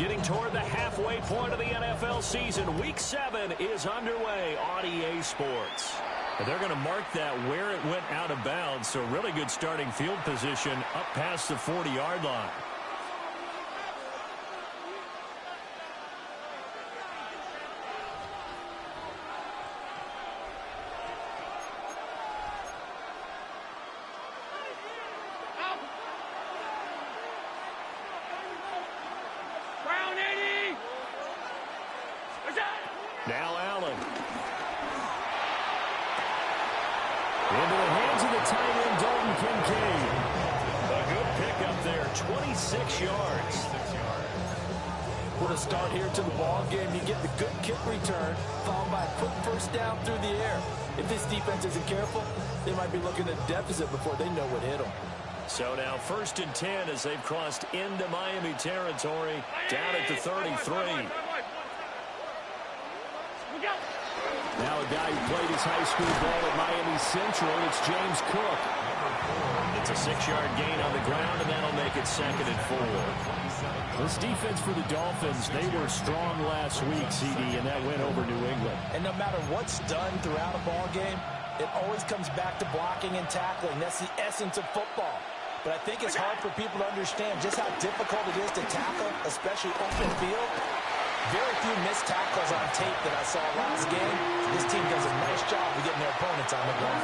Getting toward the halfway point of the NFL season. Week 7 is underway on EA Sports. And they're going to mark that where it went out of bounds. So really good starting field position up past the 40-yard line. Now Allen. Into the hands of the tight end, Dalton Kincaid. A good pickup there, 26 yards. With a start here to the ball game, you get the good kick return, followed by a quick first down through the air. If this defense isn't careful, they might be looking at a deficit before they know what hit them. So now 1st and 10 as they've crossed into Miami territory, down at the 33. Now a guy who played his high school ball at Miami Central, it's James Cook. It's a 6-yard gain on the ground, and that'll make it 2nd and 4. This defense for the Dolphins, they were strong last week, CD, and that went over New England. And no matter what's done throughout a ball game, it always comes back to blocking and tackling. That's the essence of football. But I think it's hard for people to understand just how difficult it is to tackle, especially open field. Very few missed tackles on tape that I saw last game. This team does a nice job of getting their opponents on the run.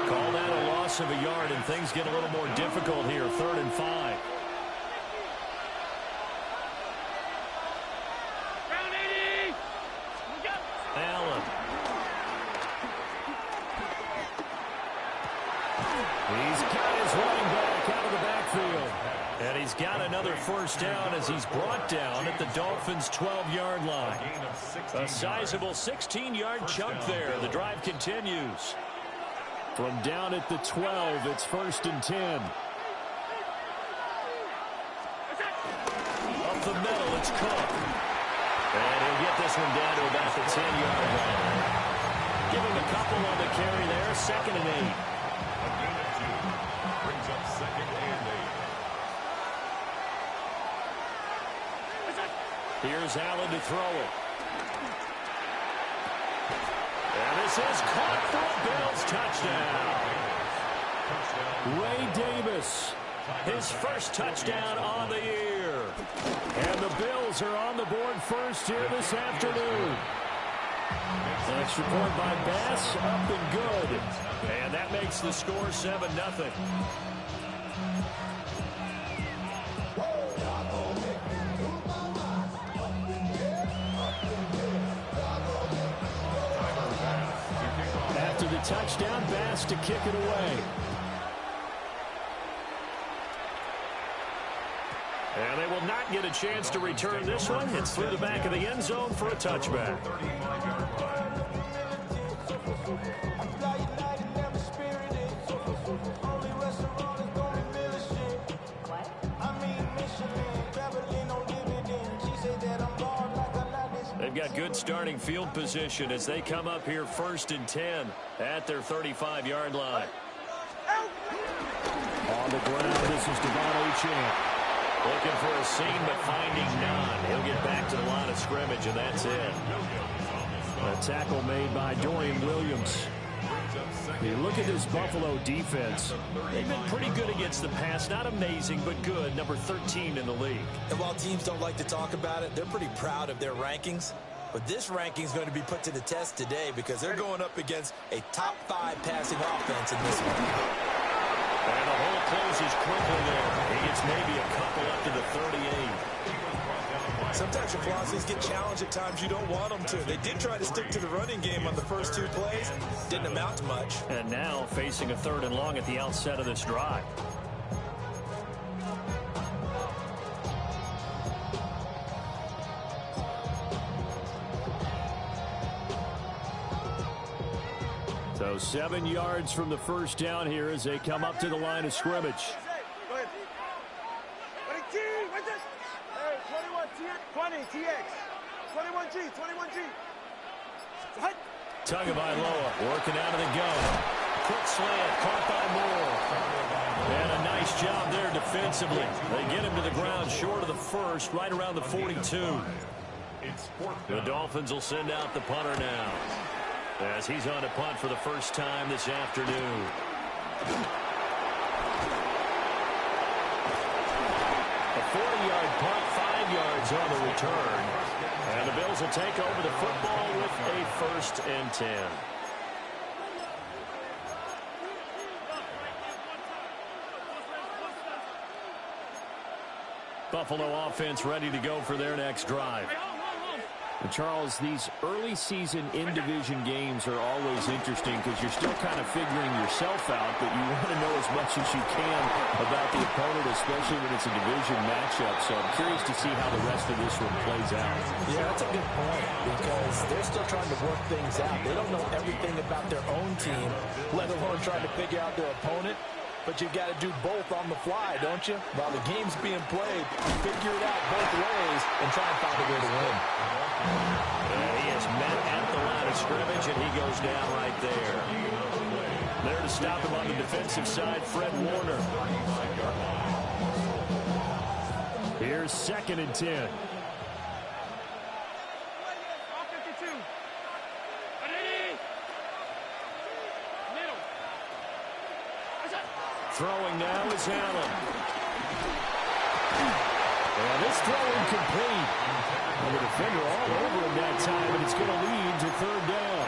Call that a loss of a yard, and things get a little more difficult here. 3rd and 5. Allen. He's got his running back out of the backfield. And he's got another first down as he's brought down at the Dolphins' 12-yard line. A sizable 16-yard chunk there. The drive continues. From down at the 12, it's 1st and 10. Up the middle, it's Cook. And he'll get this one down to about the 10-yard line. Give him a couple on the carry there. 2nd and 8. Brings up 2nd and 8. Here's Allen to throw it. And this is caught for a Bills touchdown. Ray Davis. His first touchdown on the year. And the Bills are on the board first here this afternoon. Extra point by Bass, up and good. And that makes the score 7-0. After the touchdown, Bass to kick it away. And they will not get a chance to return this one. It's through the back of the end zone for a touchback. They've got good starting field position as they come up here 1st and 10 at their 35-yard line. On the ground, this is Devon Achane. Looking for a seam, but finding none. He'll get back to the line of scrimmage, and that's it. A tackle made by Dorian Williams. You look at this Buffalo defense. They've been pretty good against the pass. Not amazing, but good. Number 13 in the league. And while teams don't like to talk about it, they're pretty proud of their rankings. But this ranking is going to be put to the test today because they're going up against a top 5 passing offense in this one. And the hole closes quickly there. He gets maybe a couple up to the 38. Sometimes your philosophies get challenged at times you don't want them to. They did try to stick to the running game on the first 2 plays. Didn't amount to much. And now facing a 3rd and long at the outset of this drive. So 7 yards from the first down here as they come up to the line of scrimmage. 20, TX, 21G, 21G. Tagovailoa working out of the gun. Quick slant, caught by Moore. And a nice job there defensively. They get him to the ground short of the first, right around the 42. The Dolphins will send out the punter now, as he's on to punt for the first time this afternoon. A 40-yard punt, 5 yards on the return. And the Bills will take over the football with a 1st and 10. Buffalo offense ready to go for their next drive. And Charles, these early season in-division games are always interesting because you're still kind of figuring yourself out, but you want to know as much as you can about the opponent, especially when it's a division matchup. So I'm curious to see how the rest of this one plays out. Yeah, that's a good point because they're still trying to work things out. They don't know everything about their own team, let alone trying to figure out their opponent. But you've got to do both on the fly, don't you? While the game's being played, figure it out both ways and try and find a way to win. He is met at the line of scrimmage, and he goes down right there. There to stop him on the defensive side, Fred Warner. Here's 2nd and 10. Throwing now is Allen. And this throw incomplete. And the defender all over him that time, and it's going to lead to 3rd down.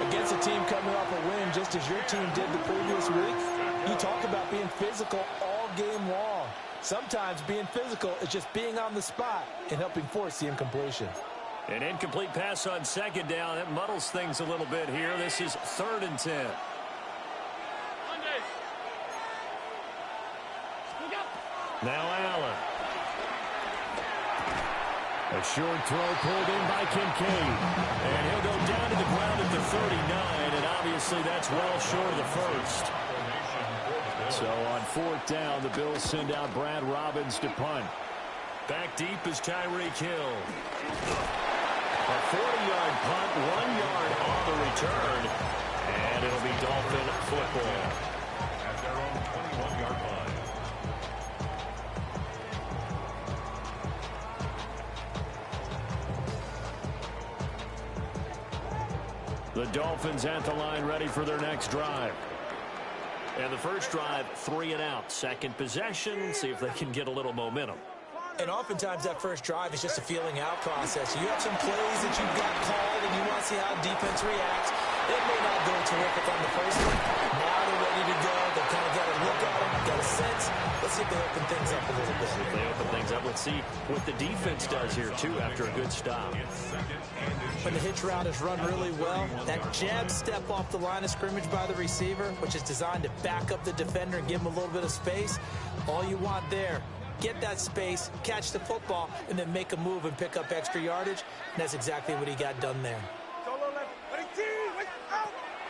Against a team coming off a win, just as your team did the previous week, you talk about being physical all game long. Sometimes being physical is just being on the spot and helping force the incompletion. An incomplete pass on 2nd down. It muddles things a little bit here. This is 3rd and 10. Now Allen. A short throw pulled in by Kincaid. And he'll go down to the ground at the 39, and obviously that's well short of the first. So on 4th down, the Bills send out Brad Robbins to punt. Back deep is Tyreek Hill. A 40-yard punt, 1 yard on the return, and it'll be Dolphin football. At their own 21-yard line. The Dolphins at the line ready for their next drive. And the first drive, 3 and out. Second possession, see if they can get a little momentum. And oftentimes that first drive is just a feeling out process. You have some plays that you've got called and you want to see how defense reacts. It may not go terrific on the first one. Now they're ready to go. They've kind of got a look at them, got a sense. Let's see if they open things up a little bit. If they open things up, let's see what the defense does here, too, after a good stop. When the hitch route is run really well, that jab step off the line of scrimmage by the receiver, which is designed to back up the defender and give him a little bit of space, all you want there, get that space, catch the football, and then make a move and pick up extra yardage. And that's exactly what he got done there.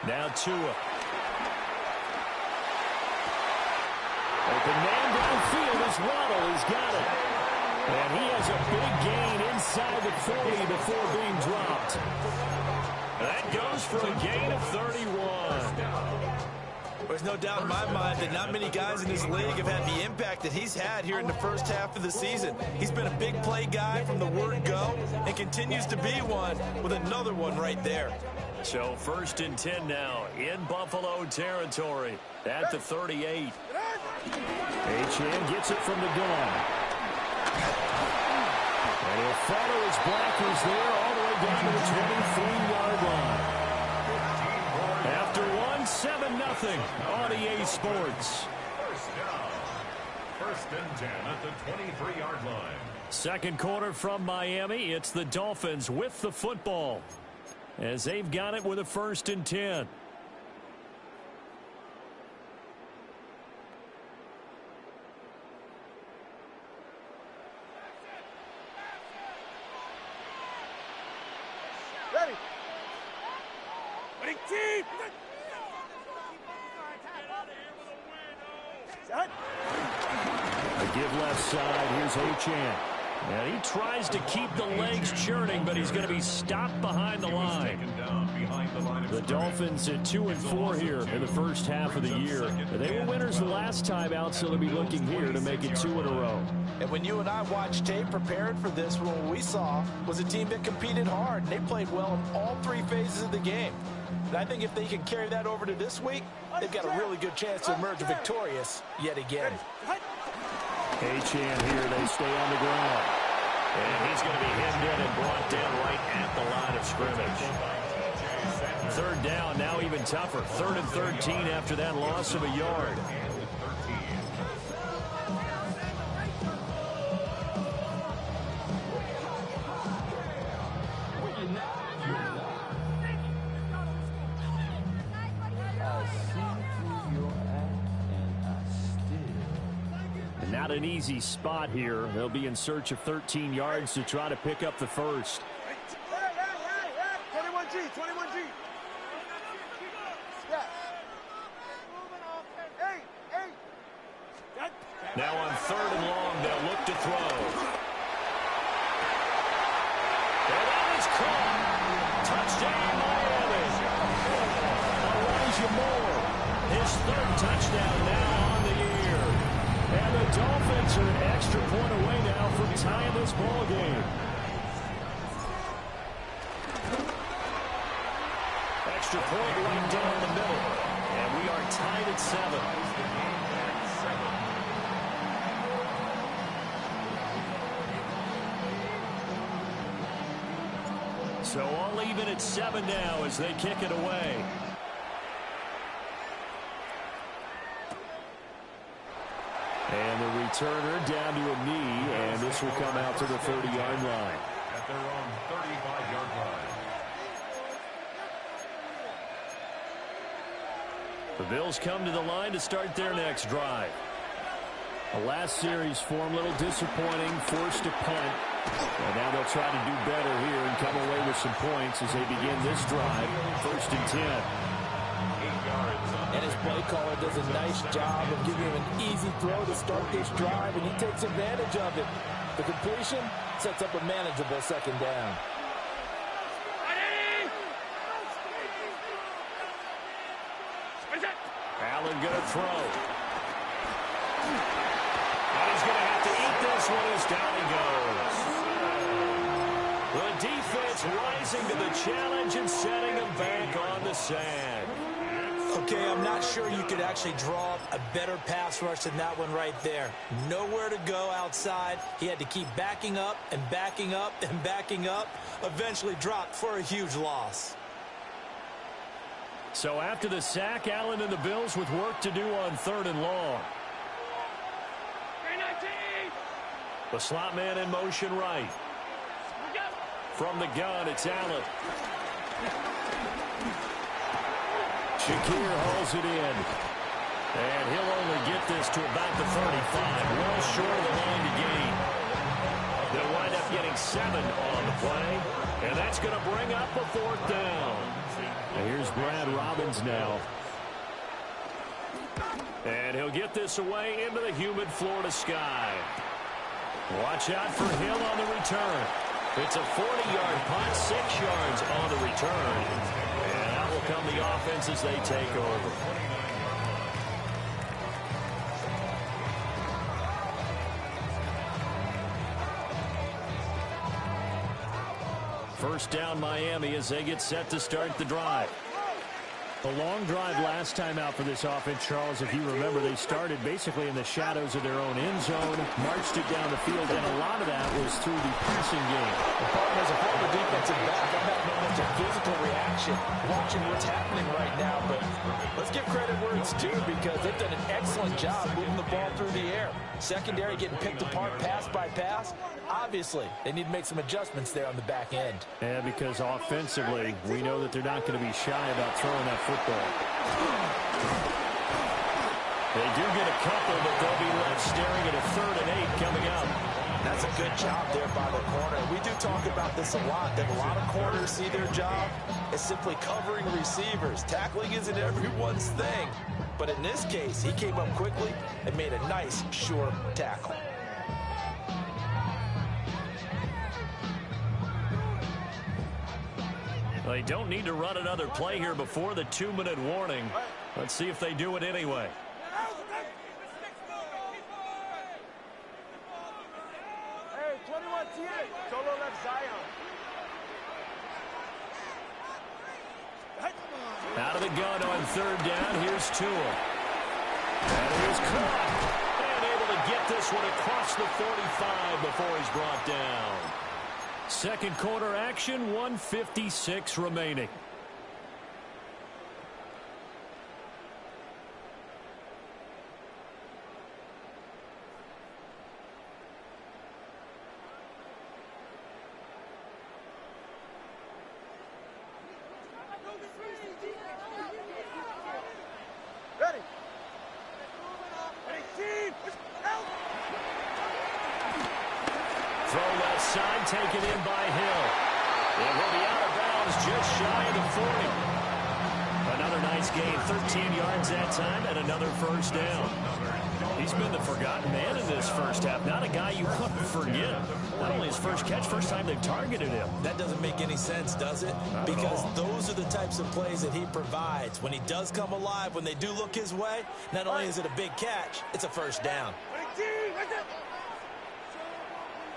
Now Tua. Open man downfield as Waddle has got it. And he has a big gain inside the 40 before being dropped. That goes for a gain of 31. There's no doubt in my mind that not many guys in this league have had the impact that he's had here in the first half of the season. He's been a big play guy from the word go and continues to be one with another one right there. So 1st and 10 now in Buffalo territory at the 38. Achane gets it from the gun. And he'll follow his blockers there all the way down to the 23-yard line. After one, 7-0 on EA Sports. First down. 1st and 10 at the 23-yard line. Second quarter from Miami. It's the Dolphins with the football, as they've got it with a 1st and 10. Ready. Ready, team. Set. A give left side. Here's Achane. And he tries to keep the legs churning, but he's going to be stopped behind the line. The Dolphins at 2-4 here in the first half of the year. They were winners the last time out, so they'll be looking here to make it 2 in a row. And when you and I watched tape prepared for this, what we saw was a team that competed hard. And they played well in all 3 phases of the game. And I think if they can carry that over to this week, they've got a really good chance to emerge victorious yet again. Achane here, they stay on the ground. And he's going to be hemmed in and brought down right at the line of scrimmage. 3rd down, now even tougher. 3rd and 13 after that loss of a yard. Not an easy spot here. They'll be in search of 13 yards to try to pick up the first. 21G, 21G. Now on 3rd and long, they'll look to throw. And that is caught. Touchdown, Miami. Elijah Moore, his 3rd touchdown now on the year. And the Dolphins are an extra point away now from tying this ball game. Extra point right down the middle. And we are tied at 7. So all even at 7 now as they kick it away. And the returner down to a knee, and this will come out to the 30-yard line. At their own 35-yard line. The Bills come to the line to start their next drive. The last series for them, a little disappointing, forced a punt. And now they'll try to do better here and come away with some points as they begin this drive. 1st and 10. And his play caller does a nice job of giving him an easy throw to start this drive, and he takes advantage of it. The completion sets up a manageable 2nd down. Allen going to throw. And he's going to have to eat this one as down he goes. The defense rising to the challenge and setting him back on the sand. Okay, I'm not sure you could actually draw a better pass rush than that one right there. Nowhere to go outside. He had to keep backing up and backing up and backing up. Eventually dropped for a huge loss. So after the sack, Allen and the Bills with work to do on 3rd and long. The slot man in motion right. From the gun, it's Allen. Shakir hauls it in. And he'll only get this to about the 35. Well short of the line to gain. They'll wind up getting 7 on the play. And that's going to bring up a 4th down. And here's Brad Robbins now. And he'll get this away into the humid Florida sky. Watch out for Hill on the return. It's a 40-yard punt, 6 yards on the return. And out will come the offense as they take over. First down Miami as they get set to start the drive. The long drive last time out for this offense, Charles, if you remember, they started basically in the shadows of their own end zone, marched it down the field, and a lot of that was through the passing game. As a former defensive back, I'm not no much a physical reaction watching what's happening right now, but let's give credit where it's due because they've done an excellent job moving the ball through the air. Secondary getting picked apart pass by pass. Obviously, they need to make some adjustments there on the back end. Yeah, because offensively, we know that they're not going to be shy about throwing that football. They do get a couple, but they'll be left staring at a 3rd and 8 coming up. That's a good job there by the corner. We do talk about this a lot, that a lot of corners see their job as simply covering receivers. Tackling isn't everyone's thing. But in this case, he came up quickly and made a nice, sure tackle. They don't need to run another play here before the 2-minute warning. Let's see if they do it anyway. Hey, 21 TX, solo left Zion. Out of the gun on 3rd down. Here's Tua. And he's caught. And able to get this one across the 45 before he's brought down. Second quarter action, 1:56 remaining. Ready. Ready, team. Help. Throw left side, taken in by Hill. It will be out of bounds just shy of the 40. Another nice gain, 13 yards that time, and another first down. He's been the forgotten man in this first half. Not a guy you want to forget. Not only his first catch, first time they've targeted him. That doesn't make any sense, does it? Because those are the types of plays that he provides. When he does come alive, when they do look his way, not only is it a big catch, it's a first down. Ready, team.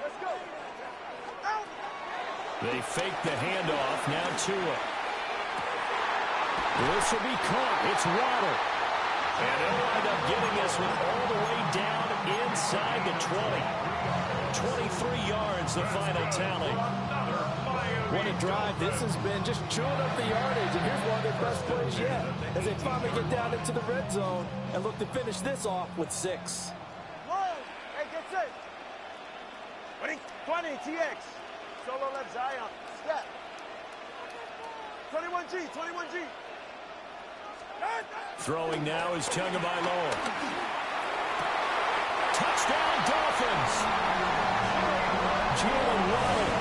Let's go. Out. They fake the handoff. Now Tua. This will be caught. It's Waddle. And they'll wind up getting this one all the way down inside the 20. 23 yards, the final tally. What a drive this has been, just chewing up the yardage. And here's one of their best plays yet, as they finally get down into the red zone and look to finish this off with 6. Whoa. Hey, get set. Ready, 20 TX, solo left Zion. Step. 21G, 21G. Throwing now is Tagovailoa. Touchdown, Dolphins. Jalen Waddle,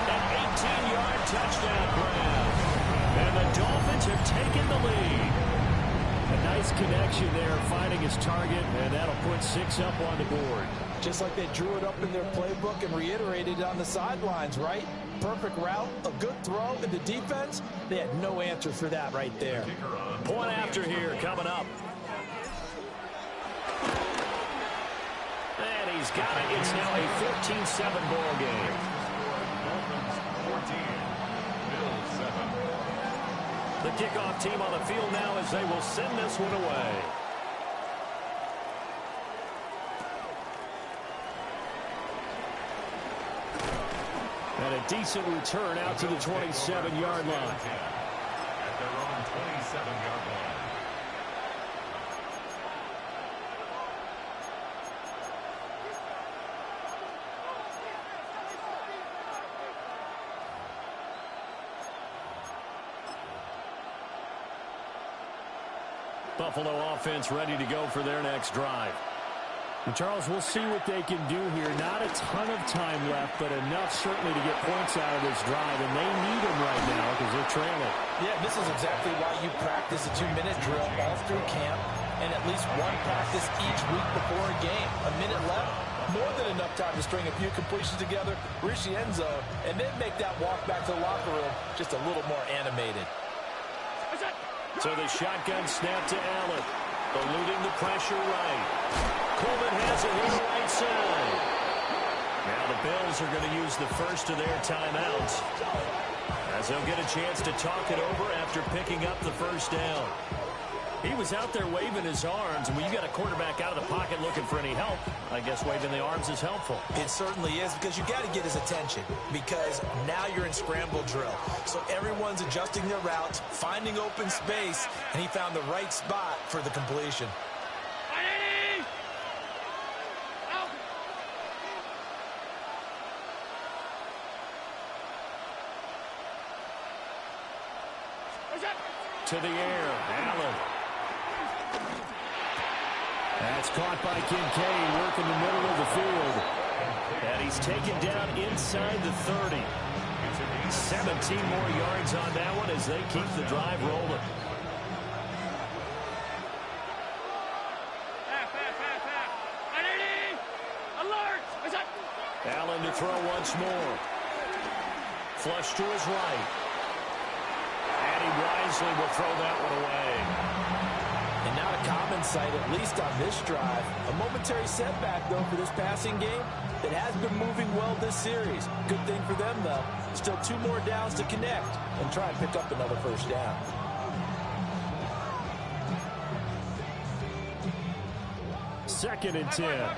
an 18-yard touchdown grab. And the Dolphins have taken the lead. A nice connection there, finding his target, and that'll put 6 up on the board. Just like they drew it up in their playbook and reiterated it on the sidelines, right? Perfect route, a good throw, and the defense, they had no answer for that right there. Point after here coming up. And he's got it. It's now a 14-7 ball game. Dolphins 14, Bills 7. The kickoff team on the field now as they will send this one away. And a decent return out to the 27-yard line. At their own 27-yard line. Buffalo offense ready to go for their next drive. And Charles, we'll see what they can do here. Not a ton of time left, but enough certainly to get points out of this drive, and they need them right now because they're trailing. Yeah, this is exactly why you practice a 2-minute drill all through camp and at least one practice each week before a game. A minute left, more than enough time to string a few completions together, reach the end zone, and then make that walk back to the locker room just a little more animated. So the shotgun snap to Allen. Eluding the pressure right. Coleman has it on the right side. Now the Bills are going to use the first of their timeouts, as they'll get a chance to talk it over after picking up the first down. He was out there waving his arms, and when you got a quarterback out of the pocket looking for any help, I guess waving the arms is helpful. It certainly is, because you got to get his attention, because now you're in scramble drill. So everyone's adjusting their routes, finding open space, and he found the right spot for the completion. To the air, Allen. That's caught by Kincaid, working the middle of the field. And he's taken down inside the 30. 17 more yards on that one as they keep the drive rolling. Allen to throw once more. Flush to his right. And he wisely will throw that one away. And not a common sight, at least on this drive. A momentary setback, though, for this passing game that has been moving well this series. Good thing for them, though. Still 2 more downs to connect and try and pick up another first down. Second and 10.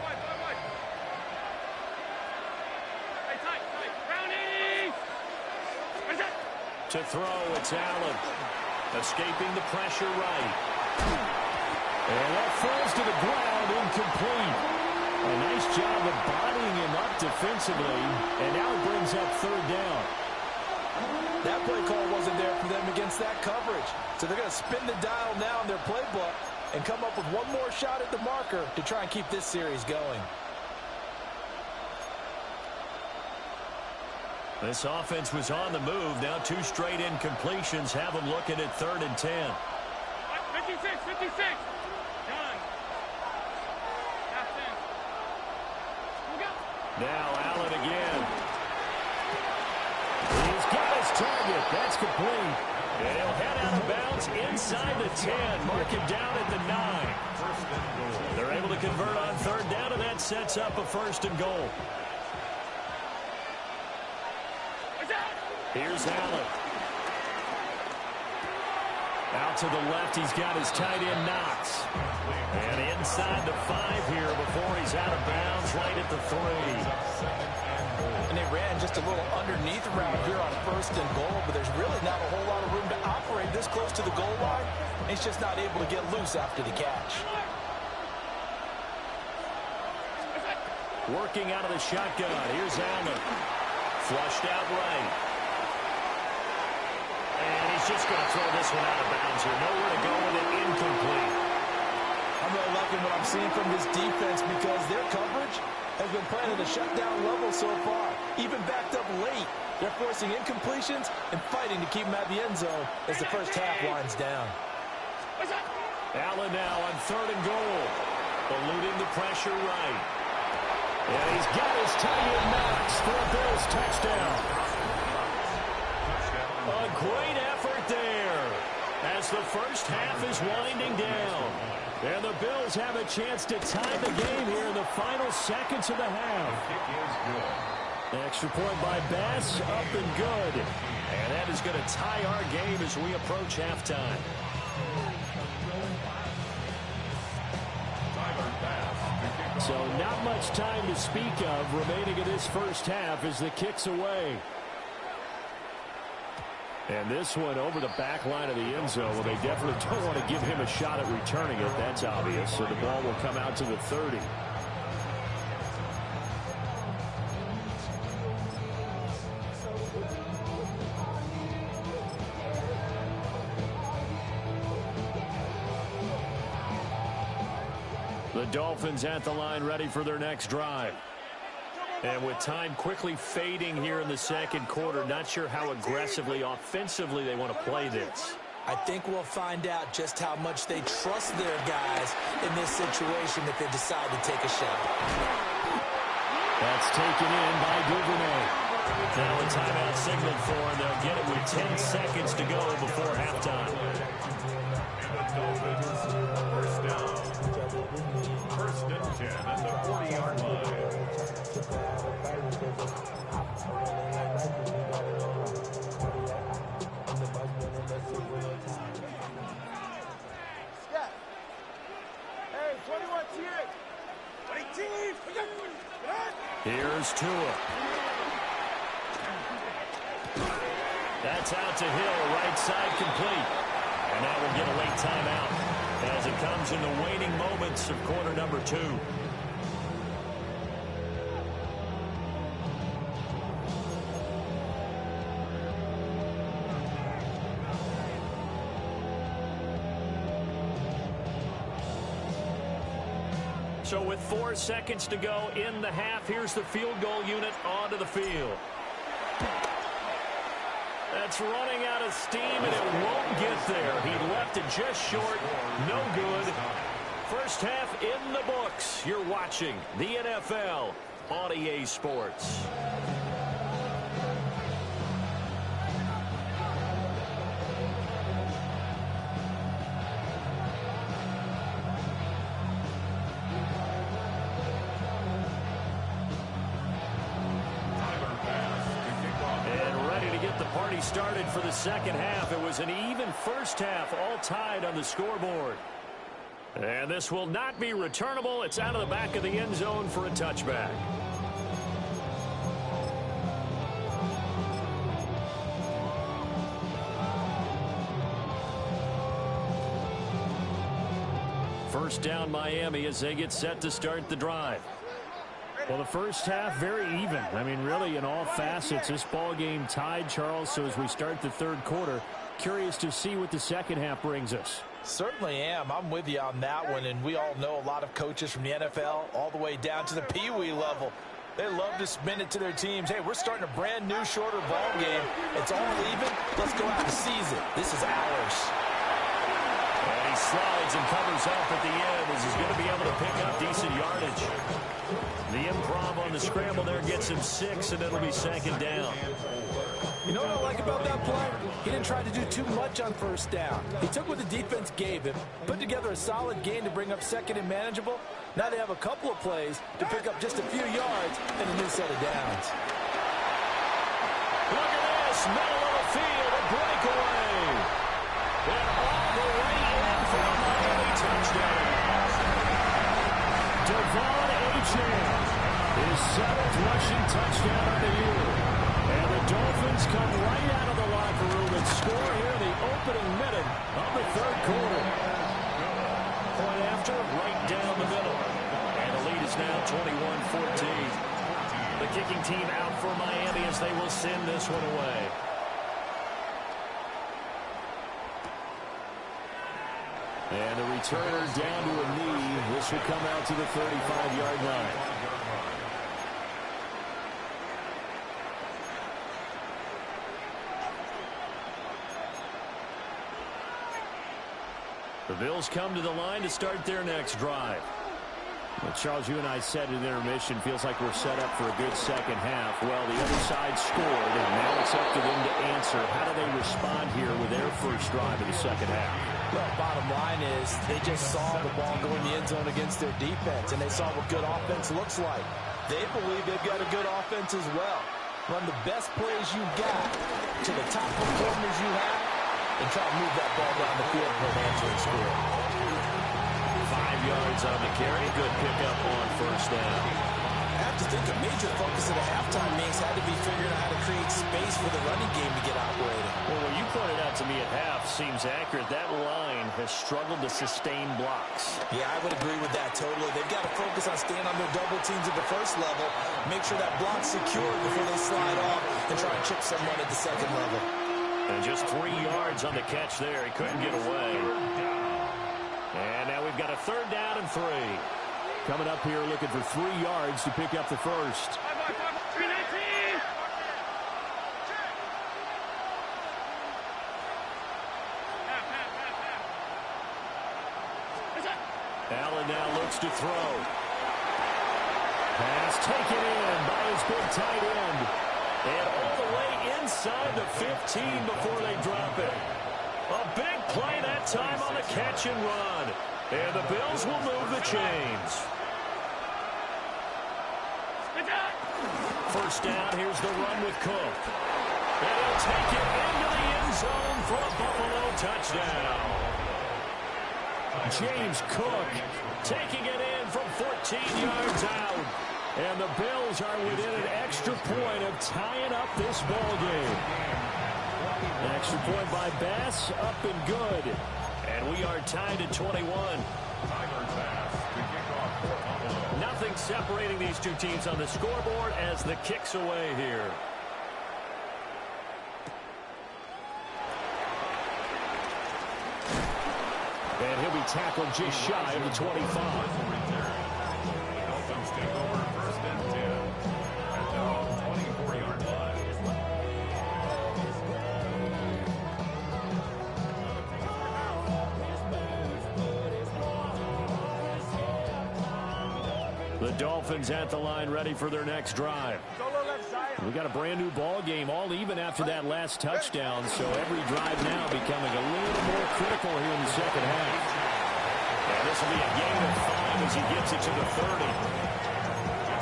To throw, it's Allen. Escaping the pressure right. And that falls to the ground, incomplete. A nice job of bodying him up defensively, and now it brings up third down. That play call wasn't there for them against that coverage. So they're going to spin the dial now in their playbook and come up with one more shot at the marker to try and keep this series going. This offense was on the move. Now 2 straight incompletions have them looking at 3rd and 10. 56. Done. Now Allen again. He's got his target. That's complete. And he'll head out of bounds inside the 10. Mark him down at the 9. They're able to convert on 3rd down, and that sets up a 1st and goal. Here's Allen. Out to the left, he's got his tight end Knox. And inside the 5 here before he's out of bounds right at the 3. And they ran just a little underneath route here on 1st and goal, but there's really not a whole lot of room to operate this close to the goal line. He's just not able to get loose after the catch. Working out of the shotgun. Here's Allen. Flushed out right. And he's just going to throw this one out of bounds here. Nowhere to go with it. Incomplete. I'm really liking what I'm seeing from this defense because their coverage has been playing at a shutdown level so far. Even backed up late, they're forcing incompletions and fighting to keep them at the end zone as the first half winds down. Allen now on 3rd and goal. Eluding the pressure right. And he's got his tight end Knox for a Bills touchdown. A great effort there as the first half is winding down. And the Bills have a chance to tie the game here in the final seconds of the half. Extra point by Bass, up and good. And that is going to tie our game as we approach halftime. So not much time to speak of remaining in this first half as the kick's away. And this one over the back line of the end zone. Well, they definitely don't want to give him a shot at returning it. That's obvious. So the ball will come out to the 30. The Dolphins at the line ready for their next drive. And with time quickly fading here in the second quarter, not sure how aggressively, offensively they want to play this. I think we'll find out just how much they trust their guys in this situation if they decide to take a shot. That's taken in by Duvernay. Now a timeout signaled for, and they'll get it with 10 seconds to go before halftime. First down. 1st and 10 at the 40-yard line. Hey, 21 TX. Here's Tua. That's out to Hill, right side complete. And now we'll get a late timeout as it comes in the waning moments of quarter number 2. So with 4 seconds to go in the half, here's the field goal unit onto the field. That's running out of steam, and it won't get there. He left it just short. No good. First half in the books. You're watching the NFL on EA Sports. already started for the second half. It was an even first half, all tied on the scoreboard. And this will not be returnable. It's out of the back of the end zone for a touchback. First down Miami as they get set to start the drive. Well, the first half, very even. I mean, really, in all facets, this ball game tied, Charles. So as we start the third quarter, curious to see what the second half brings us. Certainly am. I'm with you on that one. And we all know a lot of coaches from the NFL all the way down to the Pee-wee level. They love to spin it to their teams. Hey, we're starting a brand new, shorter ball game. It's all even. Let's go out and seize it. This is ours. And he slides and covers up at the end as he's going to be able to pick up decent yardage. The improv on the scramble there gets him 6, and it'll be second down. You know what I like about that play? He didn't try to do too much on first down. He took what the defense gave him, put together a solid gain to bring up second and manageable. Now they have a couple of plays to pick up just a few yards and a new set of downs. Look at this, middle of the field, a breakaway. And all the way in for a Miami touchdown. Devon Achane, his 7th rushing touchdown of the year. And the Dolphins come right out of the locker room and score here in the opening minute of the third quarter. Point after, right down the middle. And the lead is now 21-14. The kicking team out for Miami as they will send this one away. And the returner down to a knee. This will come out to the 35-yard line. The Bills come to the line to start their next drive. Well, Charles, you and I said in intermission, feels like we're set up for a good second half. Well, the other side scored, and now it's up to them to answer. How do they respond here with their first drive of the second half? Well, bottom line is they just saw the ball go in the end zone against their defense, and they saw what good offense looks like. They believe they've got a good offense as well. Run the best plays you got to the top performers you have, and try to move that ball down the field for an answering score. 5 yards on the carry. Good pickup on first down. I have to think a major focus of the halftime meetings had to be figuring out how to create space for the running game to get operating. Well, what you pointed out to me at half seems accurate. That line has struggled to sustain blocks. Yeah, I would agree with that totally. They've got to focus on staying on their double teams at the first level, make sure that block's secure before they slide off and try and chip someone at the second level. And just 3 yards on the catch there. He couldn't get away. And now we've got a third down and 3. Coming up here looking for 3 yards to pick up the first. Allen now looks to throw. Pass taken in by his big tight end. And all the way inside the 15 before they drop it. A big play that time on the catch and run. And the Bills will move the chains. First down, here's the run with Cook. And he'll take it into the end zone for a Buffalo touchdown. James Cook taking it in from 14 yards out. And the Bills are within an extra point of tying up this ball game. An extra point by Bass, up and good. And we are tied at 21. Nothing separating these two teams on the scoreboard as the kick's away here. And he'll be tackled just shy of the 25. Dolphins take over first and 10 at the 24-yard line. The Dolphins at the line ready for their next drive. We got a brand new ball game, all even after that last touchdown, so every drive now becoming a little more critical here in the second half. And this will be a gain of 5 as he gets it to the 30.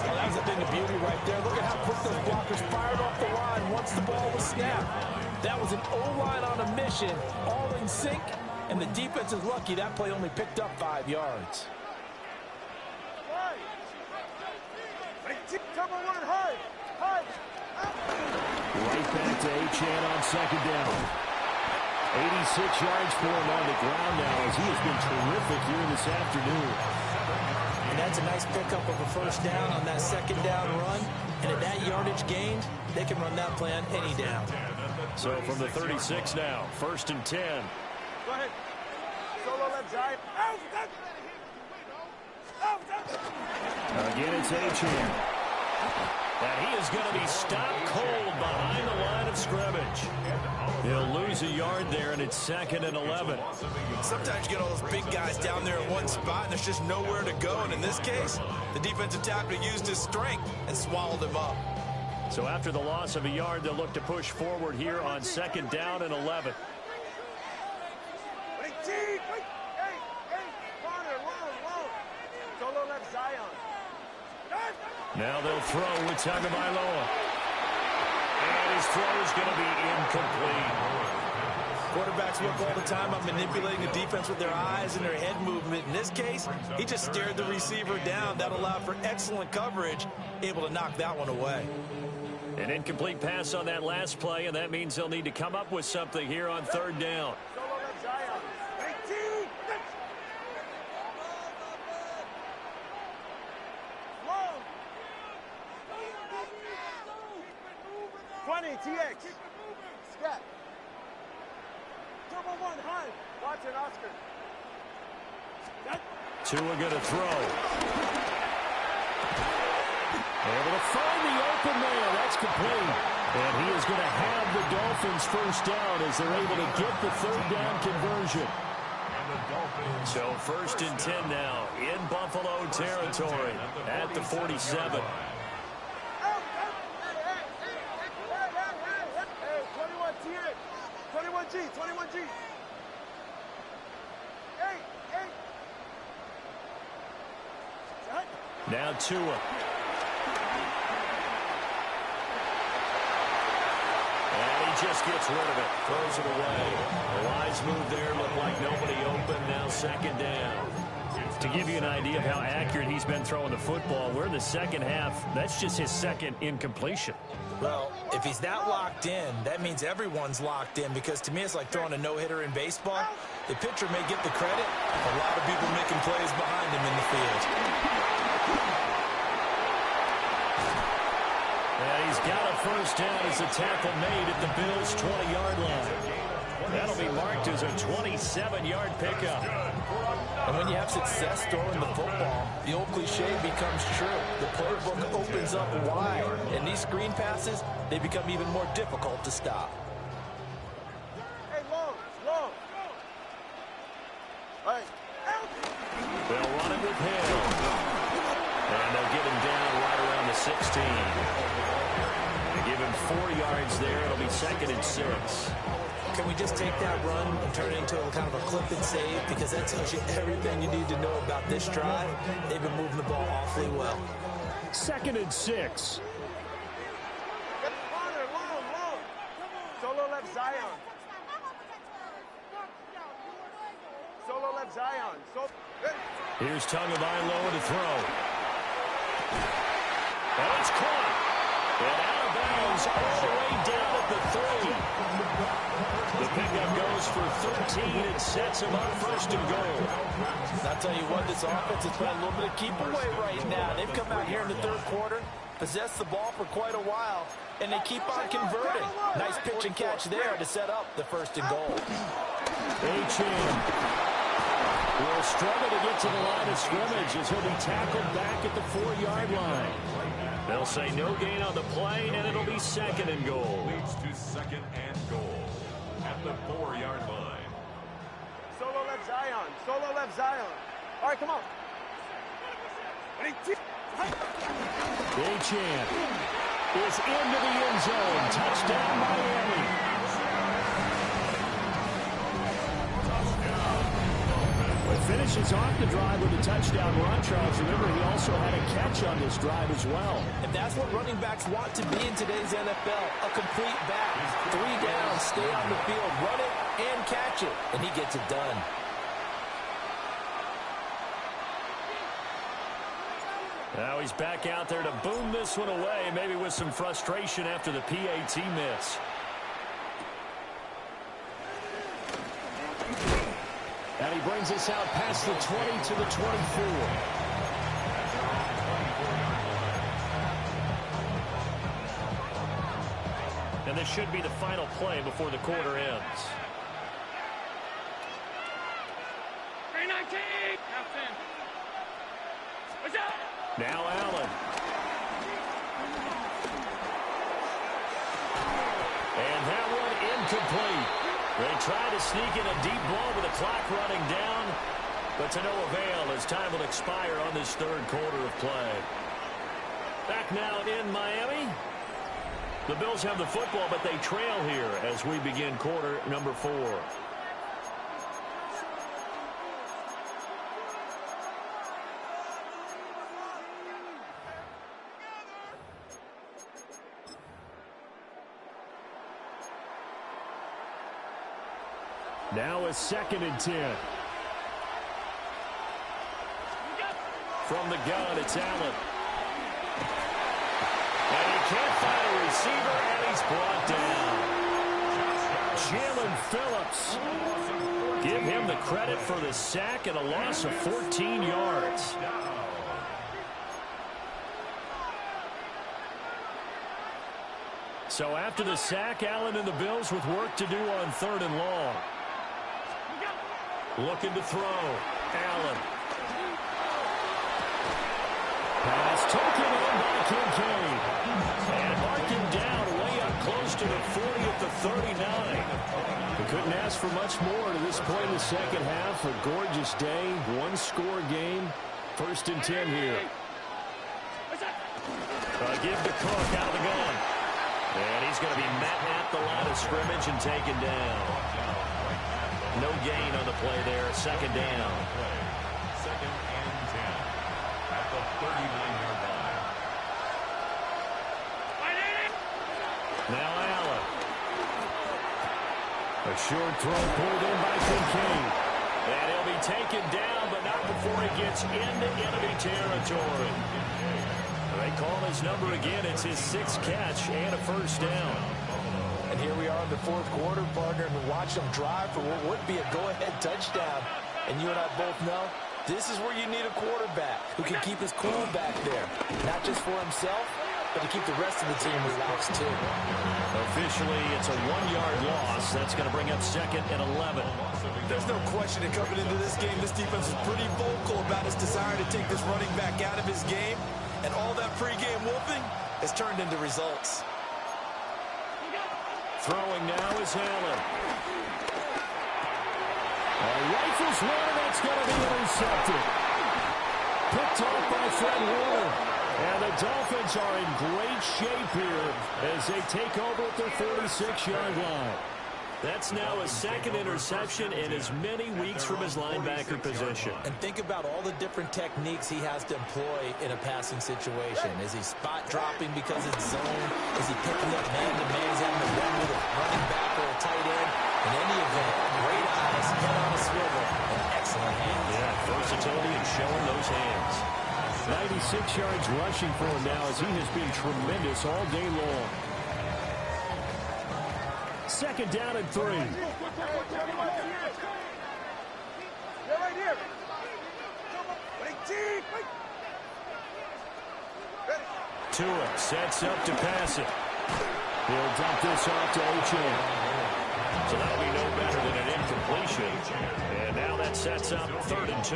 Well, that's a thing of beauty right there. Look at how quick those blockers fired off the line once the ball was snapped. That was an O-line on a mission, all in sync, and the defense is lucky that play only picked up 5 yards. Right back to Achane on second down. 86 yards for him on the ground now as he has been terrific here this afternoon. And that's a nice pickup of a first down on that second down run. And at that yardage gained, they can run that play on any down. So from the 36 now, 1st and 10. Go ahead. Solo left side. Again, it's Achane. And he is going to be stopped cold behind the line of scrimmage. He'll lose a yard there, and it's 2nd and 11. Sometimes you get all those big guys down there in one spot, and there's just nowhere to go. And in this case, the defensive tackle used his strength and swallowed him up. So after the loss of a yard, they'll look to push forward here on 2nd down and 11. Solo left Zion. Now they'll throw with Tagovailoa. And his throw is going to be incomplete. Quarterbacks work all the time on manipulating the defense with their eyes and their head movement. In this case, he just stared the receiver down. That allowed for excellent coverage, able to knock that one away. An incomplete pass on that last play, and that means they'll need to come up with something here on 3rd down. Solo left Zion. 20, TX. Scat. Double one, high. Watson, Oscar. Tua going to throw. Able to find the open man. That's complete. And he is going to have the Dolphins first down as they're able to get the 3rd down conversion. So 1st and 10 now in Buffalo territory at the 47. 21G. Now Tua. And he just gets rid of it. Throws it away. The wise move there. Looked like nobody open. Now 2nd down. To give you an idea of how accurate he's been throwing the football, we're in the second half. That's just his 2nd incompletion. Well, if he's that locked in, that means everyone's locked in, because to me it's like throwing a no-hitter in baseball. The pitcher may get the credit. A lot of people making plays behind him in the field. And he's got a first down as the tackle made at the Bills' 20-yard line. That'll be marked as a 27-yard pickup. And when you have success throwing the football, the old cliche becomes true. The playbook opens up wide, and these screen passes, they become even more difficult to stop. Hey, long. Hey. They'll run it with Hill. And they'll get him down right around the 16. They give him 4 yards there. It'll be 2nd and 6. Can we just take that run and turn it into a kind of a clip and save? Because that tells you everything you need to know about this drive. They've been moving the ball awfully well. 2nd and 6. Long. Solo left Zion. Here's Tagovailoa to throw. And it's caught. And out of bounds all the way down at the 3. The pickup goes for 13 and sets him up 1st and goal. I'll tell you what, this offense has been a little bit of keep away right now. They've come out here in the 3rd quarter, possessed the ball for quite a while, and they keep on converting. Nice pitch and catch there to set up the 1st and goal. Achane will struggle to get to the line of scrimmage as he'll be tackled back at the 4-yard line. They'll say no gain on the play, and it'll be 2nd and goal. Leads to 2nd and goal at the 4-yard line. Solo left Zion. All right, come on. Achane is into the end zone. Touchdown, Miami. We finish finishes off the drive with a touchdown run, Charles. Remember, he also had a catch on this drive as well. And that's what running backs want to be in today's NFL, a complete back. 3 down, stay on the field, run it, and catch it. And he gets it done. Now he's back out there to boom this one away, maybe with some frustration after the PAT miss. And he brings us out past the 20 to the 24. And this should be the final play before the quarter ends. 319. What's up? Now Allen. And that one incomplete. They try to sneak in a deep ball with the clock running down, but to no avail as time will expire on this third quarter of play. Back now in Miami. The Bills have the football, but they trail here as we begin quarter number 4. Now a 2nd and 10. From the gun, it's Allen. And he can't find a receiver, and he's brought down. Jalen Phillips. Give him the credit for the sack and a loss of 14 yards. So after the sack, Allen and the Bills with work to do on 3rd and long. Looking to throw. Allen. Pass taken in by Kincaid. And marked him down way up close to the 40 at the 39. We couldn't ask for much more to this point in the second half. A gorgeous day, one-score game. 1st and 10 here. Give to Cook out of the gun. And he's going to be met at the line of scrimmage and taken down. No gain on the play there. 2nd down. 2nd and 10 at the 39-yard line. Now Allen. A short throw pulled in by Kincaid. And he'll be taken down, but not before he gets into enemy territory. They call his number again. It's his 6th catch and a 1st down. And here we are in the 4th quarter, partner, and watch them drive for what would be a go-ahead touchdown. And you and I both know this is where you need a quarterback who can keep his cool back there. Not just for himself, but to keep the rest of the team relaxed, too. Officially, it's a 1-yard loss. That's going to bring up 2nd and 11. There's no question that coming into this game, this defense is pretty vocal about its desire to take this running back out of his game. And all that pregame wolfing has turned into results. Throwing now is Allen. Rifles one, that's going to be intercepted. Picked off by Fred Warner. And the Dolphins are in great shape here as they take over at their 46-yard line. That's now a 2nd interception in as many weeks from his linebacker position. And think about all the different techniques he has to employ in a passing situation. Is he spot dropping because it's zone? Is he picking up man-to-man? Is having to run with a running back or a tight end? In any event, great eyes, head on a swivel, and excellent hands. Yeah, versatility and showing those hands. 96 yards rushing for him now as he has been tremendous all day long. 2nd down and 3. Tua sets up to pass it. He'll dump this off to O'Shea. So that'll be no better than an incompletion. And now that sets up 3rd and 2.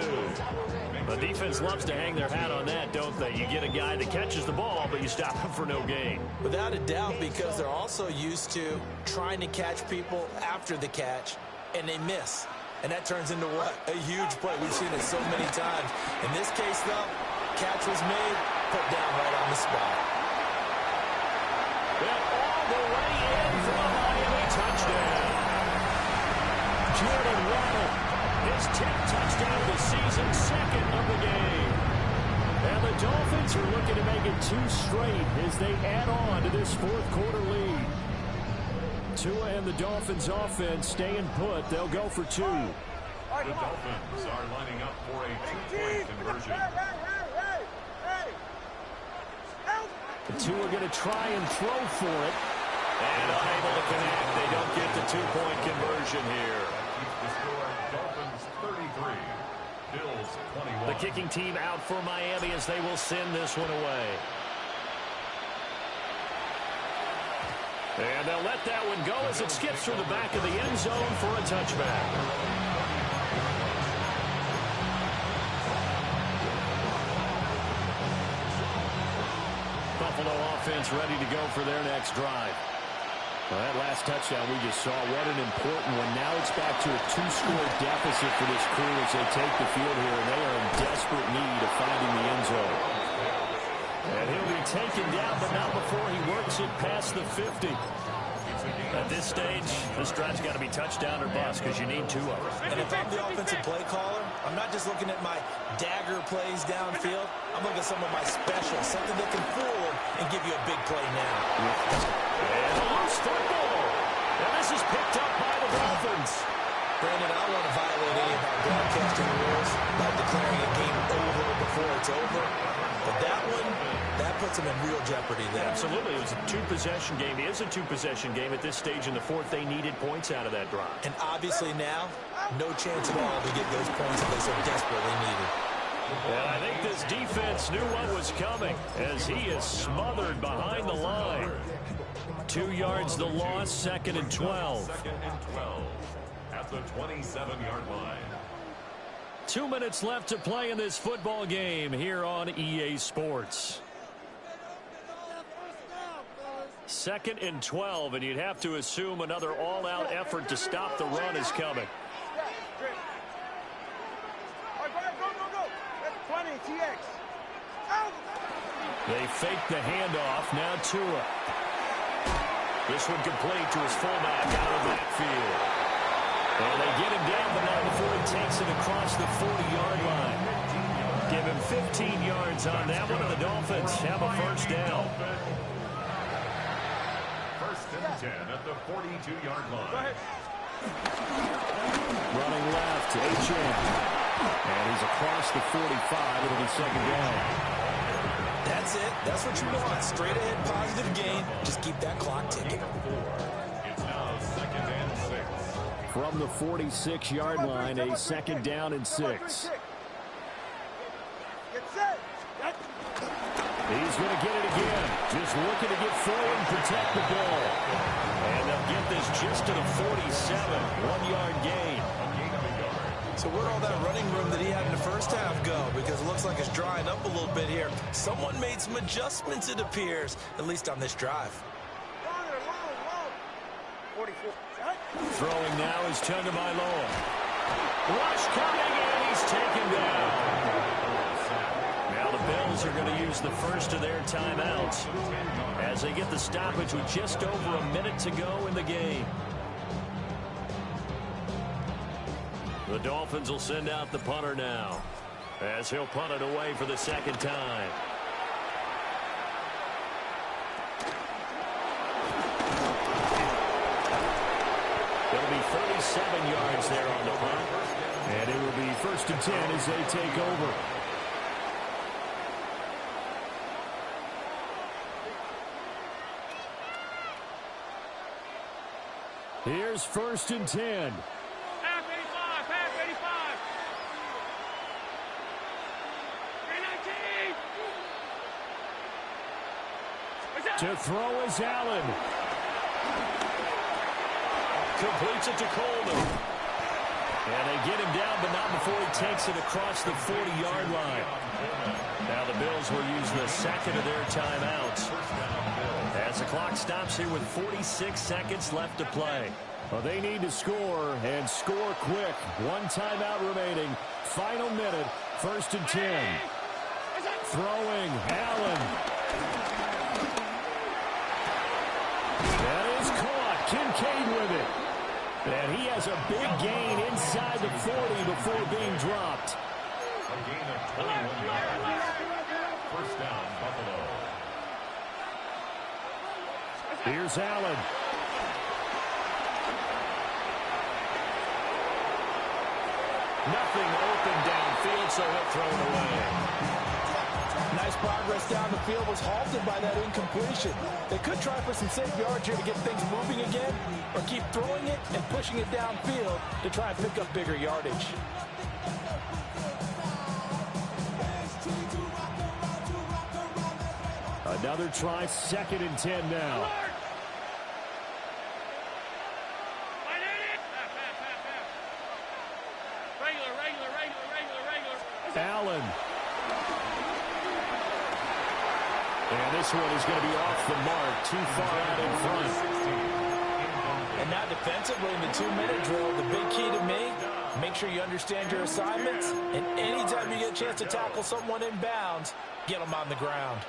The defense loves to hang their hat on that, don't they? You get a guy that catches the ball, but you stop him for no gain. Without a doubt, because they're also used to trying to catch people after the catch, and they miss. And that turns into what? A huge play. We've seen it so many times. In this case, though, catch was made, put down right on the spot. Well, all the way in for a Miami touchdown. Jordan Waddle His 10th touchdown of the season, second of the game. And the Dolphins are looking to make it 2 straight as they add on to this fourth-quarter lead. Tua and the Dolphins offense staying put. They'll go for 2. The Dolphins are lining up for a 2-point conversion. The two are going to try and throw for it. And unable to connect. They don't get the 2-point conversion here. Keeps the score, Dolphins 33, Bills 21. The kicking team out for Miami as they will send this one away. And they'll let that one go as it skips through the back of the end zone for a touchback. Buffalo offense ready to go for their next drive. Well, that last touchdown we just saw, what an important one. Now it's back to a 2-score deficit for this crew as they take the field here, and they are in desperate need of finding the end zone. And he'll be taken down, but not before he works it past the 50. At this stage, this drive's got to be touchdown or bust because you need 2 of them. And if I'm the offensive play caller, I'm not just looking at my dagger plays downfield. I'm looking at some of my specials, something that can fool and give you a big play now. And a loose football. And this is picked up by the Dolphins. Brandon, I don't want to violate any of our broadcasting rules by declaring a game over before it's over. But that one, that puts them in real jeopardy there. Absolutely. It was a 2-possession game. It is a 2-possession game. At this stage in the fourth, they needed points out of that drive. And obviously now, no chance at all to get those points that they so desperately needed. And I think this defense knew what was coming as he is smothered behind the line. 2 yards the loss, 2nd and 12. 2nd and 12 at the 27-yard line. 2 minutes left to play in this football game here on EA Sports. 2nd and 12, and you'd have to assume another all-out effort to stop the run is coming. They fake the handoff. Now Tua. This one complete to his fullback out of the backfield. And they get him down, but not before he takes it across the 40-yard line. Give him 15 yards on that one, and the Dolphins have a first down. 1st and 10 at the 42-yard line. Running left, H.M. And he's across the 45. It'll be 2nd down. That's it. That's what you want. Straight ahead, positive gain. Just keep that clock ticking. It's now 2nd and 6. From the 46-yard line, a 2nd down and 6. He's going to get it again. Just looking to get forward and protect the ball. And they'll get this just to the 47. 1-yard gain. So where'd all that running room that he had in the first half go? Because it looks like it's drying up a little bit here. Someone made some adjustments, it appears, at least on this drive. Throwing now is Tagovailoa. Rush coming, and he's taken down. Now the Bills are going to use the first of their timeouts as they get the stoppage with just over a minute to go in the game. The Dolphins will send out the punter now as he'll punt it away for the 2nd time. It'll be 37 yards there on the punt. And it will be 1st and 10 as they take over. Here's 1st and 10. Half 85, half 85. 319. To throw is Allen. Completes it to Coleman. And they get him down, but not before he takes it across the 40-yard line. Now the Bills will use the 2nd of their timeouts as the clock stops here with 46 seconds left to play. Well, they need to score, and score quick. 1 timeout remaining. Final minute, 1st and 10. Throwing, Allen. That is caught. Kincaid with it. And he has a big gain inside the 40 before being dropped. A gain of 21 yards. First down, Buffalo. Here's Allen. Nothing open downfield, so he'll throw it away. Nice progress down the field was halted by that incompletion. They could try for some safe yards here to get things moving again, or keep throwing it and pushing it downfield to try and pick up bigger yardage. Another try, 2nd and 10 now. Allen. And this one is going to be off the mark, too far out in front. And now defensively in the 2-minute drill, the big key to me, make sure you understand your assignments, and anytime you get a chance to tackle someone in bounds, get them on the ground.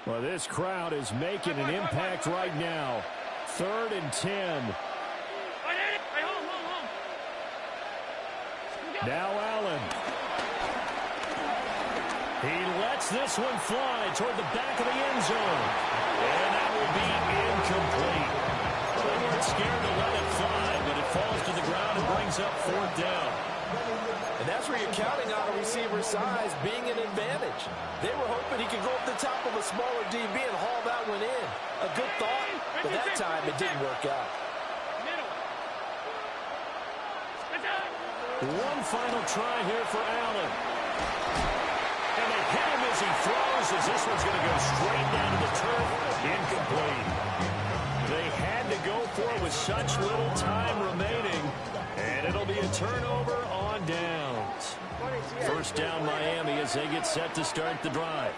Well, this crowd is making an impact right now. 3rd and 10. Now Allen. He lets this one fly toward the back of the end zone. And that will be incomplete. They weren't scared to let it fly, but it falls to the ground and brings up 4th down. And that's where you're counting on a receiver's size being an advantage. They were hoping he could go up the top of a smaller DB and haul that one in. A good thought, but that time it didn't work out. One final try here for Allen. And they hit him as he throws, as this one's going to go straight down to the turf. Incomplete. They had to go for it with such little time remaining. And it'll be a turnover on downs. 1st down Miami as they get set to start the drive.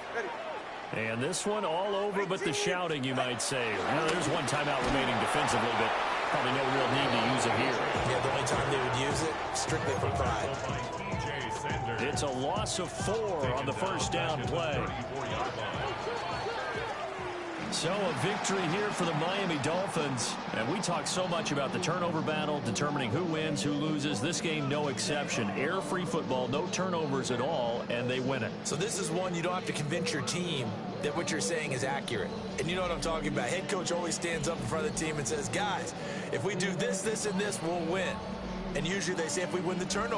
And this one all over but the shouting, you might say. Well, there's one timeout remaining defensively, but probably no real need to use it here. Yeah, the only time they would use it, strictly for pride. It's a loss of 4 on the 1st down play. So a victory here for the Miami Dolphins. And we talk so much about the turnover battle, determining who wins, who loses. This game, no exception. Air-free football, no turnovers at all, and they win it. So this is one you don't have to convince your team that what you're saying is accurate. And you know what I'm talking about. Head coach always stands up in front of the team and says, guys, if we do this, this, and this, we'll win. And usually they say if we win the turnover,